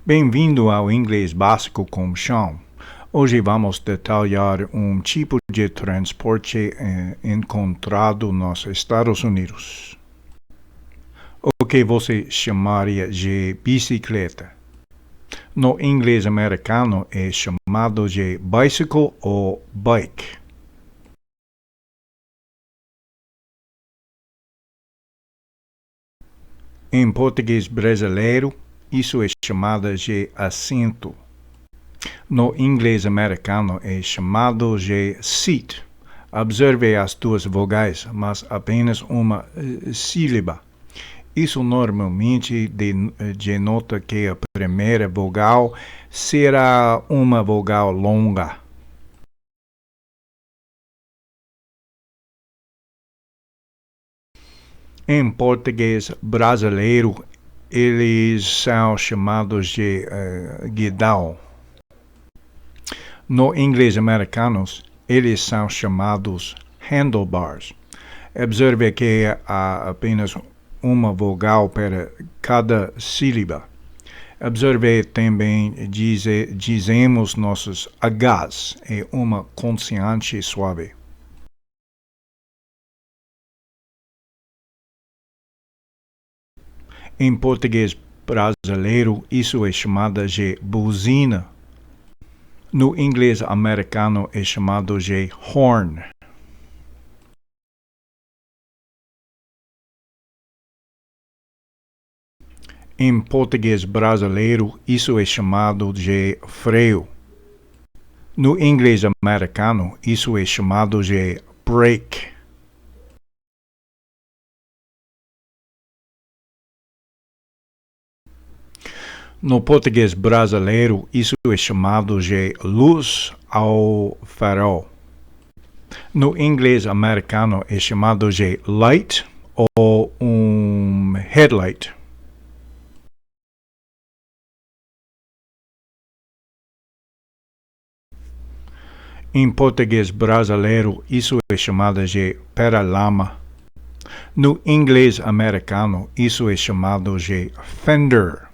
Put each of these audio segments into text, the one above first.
Bem-vindo ao Inglês Básico com Sean. Hoje vamos detalhar um tipo de transporte encontrado nos Estados Unidos. O que você chamaria de bicicleta? No inglês americano é chamado de bicycle ou bike. Em português brasileiro, isso é chamado de assento. No inglês americano é chamado de seat. Observe as duas vogais, mas apenas uma sílaba. Isso normalmente denota que a primeira vogal será uma vogal longa. Em português brasileiro, eles são chamados de guidão. No inglês americano, eles são chamados handlebars. Observe que há apenas uma vogal para cada sílaba. Observe também dizemos nossos Hs é uma consoante suave. Em português brasileiro, isso é chamado de buzina. No inglês americano é chamado de horn. Em português brasileiro, isso é chamado de freio. No inglês americano, isso é chamado de brake. No português brasileiro, isso é chamado de luz ao farol. No inglês americano, é chamado de light ou headlight. Em português brasileiro, isso é chamado de paralama. No inglês americano, isso é chamado de fender.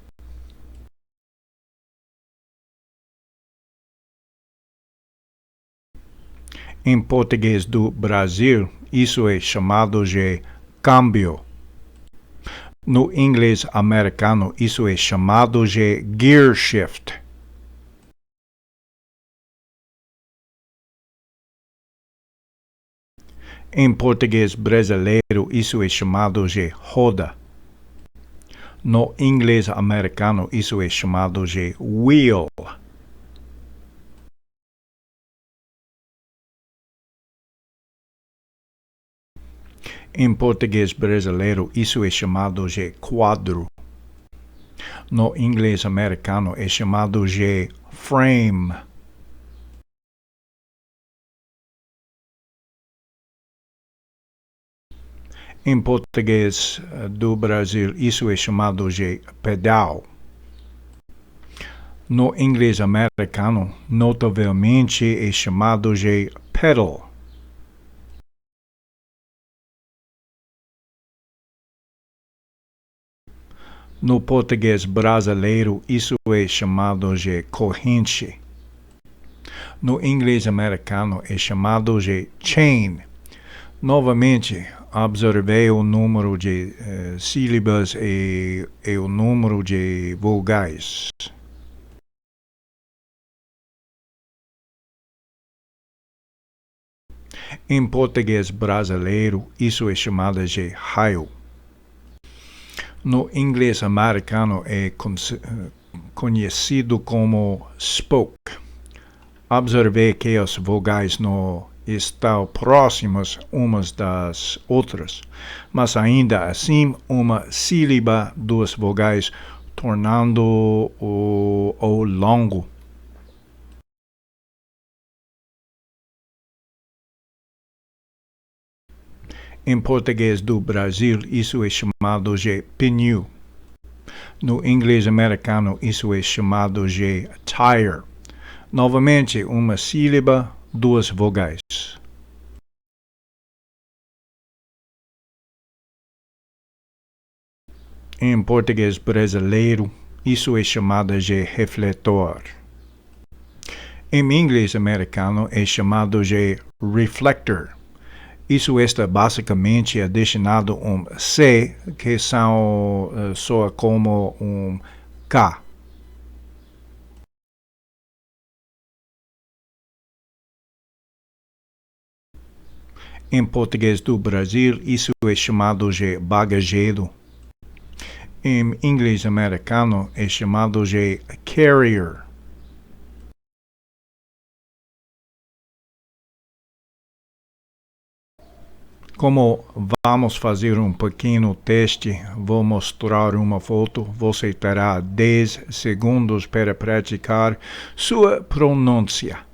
Em português do Brasil, isso é chamado de câmbio. No inglês americano, isso é chamado de gear shift. Em português brasileiro, isso é chamado de roda. No inglês americano, isso é chamado de wheel. Em português brasileiro, isso é chamado de quadro. No inglês americano, é chamado de frame. Em português do Brasil, isso é chamado de pedal. No inglês americano, notavelmente é chamado de pedal. No português brasileiro, isso é chamado de corrente. No inglês americano, é chamado de chain. Novamente, observei o número de sílabas e o número de vogais. Em português brasileiro, isso é chamado de raio. No inglês americano é conhecido como spoke. Observei que as vogais não estão próximas umas das outras, mas ainda assim uma sílaba, duas vogais, tornando-o longo. Em português do Brasil, isso é chamado de pneu. No inglês americano, isso é chamado de tire. Novamente, uma sílaba, duas vogais. Em português brasileiro, isso é chamado de refletor. Em inglês americano é chamado de reflector. Isso está basicamente adicionado C, que soa como K. Em português do Brasil, isso é chamado de bagageiro. Em inglês americano, é chamado de carrier. Como vamos fazer pequeno teste, vou mostrar uma foto. Você terá 10 segundos para praticar sua pronúncia.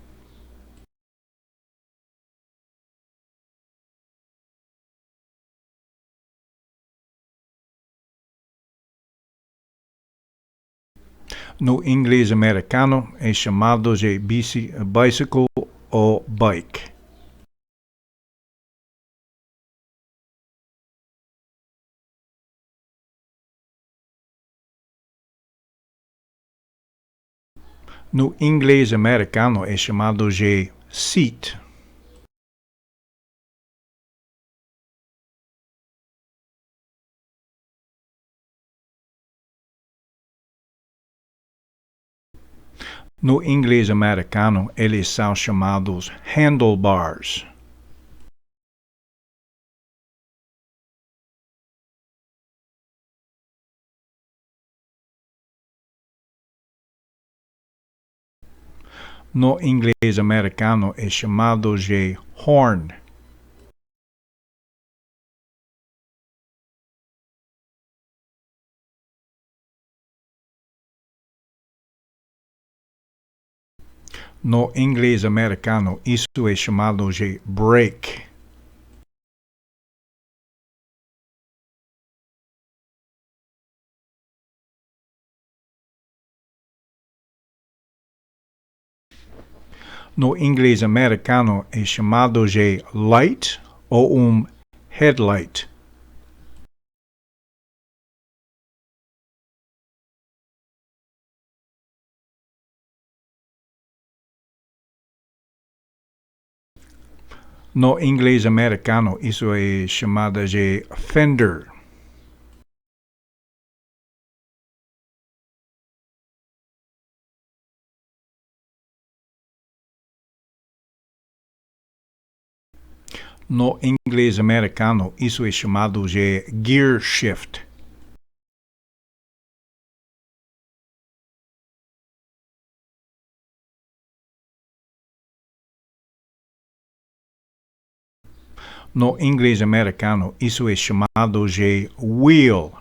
No inglês americano é chamado de bicycle ou bike. No inglês americano é chamado de seat. No inglês americano, eles são chamados handlebars. No inglês americano, é chamado de horn. No inglês americano, isso é chamado de brake. No inglês americano, é chamado de light ou headlight. No inglês americano, isso é chamado de fender. No inglês americano, isso é chamado de gear shift. No inglês americano, isso é chamado de wheel.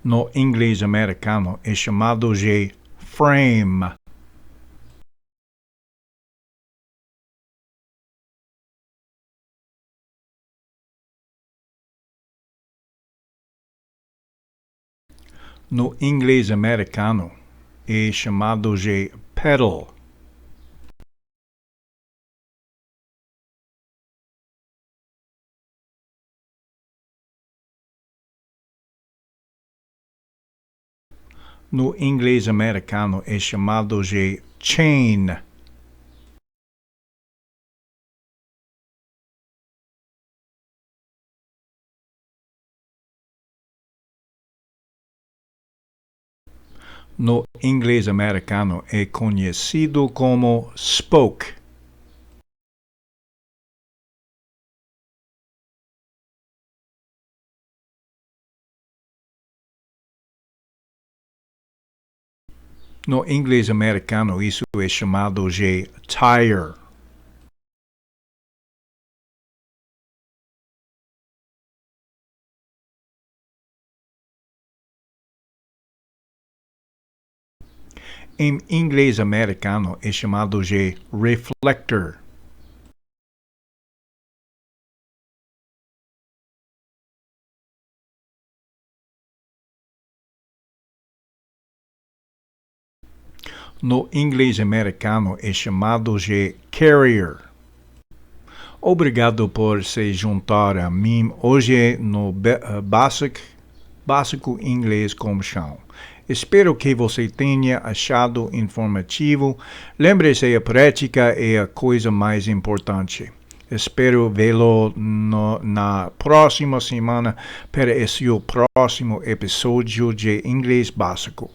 No inglês americano, é chamado de frame. No inglês americano, é chamado de pedal. No inglês americano, é chamado de chain. No inglês americano, é conhecido como spoke. No inglês americano, isso é chamado de tire. Em inglês americano, é chamado de reflector. No inglês americano é chamado de carrier. Obrigado por se juntar a mim hoje no Básico Inglês com Chão. Espero que você tenha achado informativo. Lembre-se, a prática é a coisa mais importante. Espero vê-lo na próxima semana para esse próximo episódio de Inglês Básico.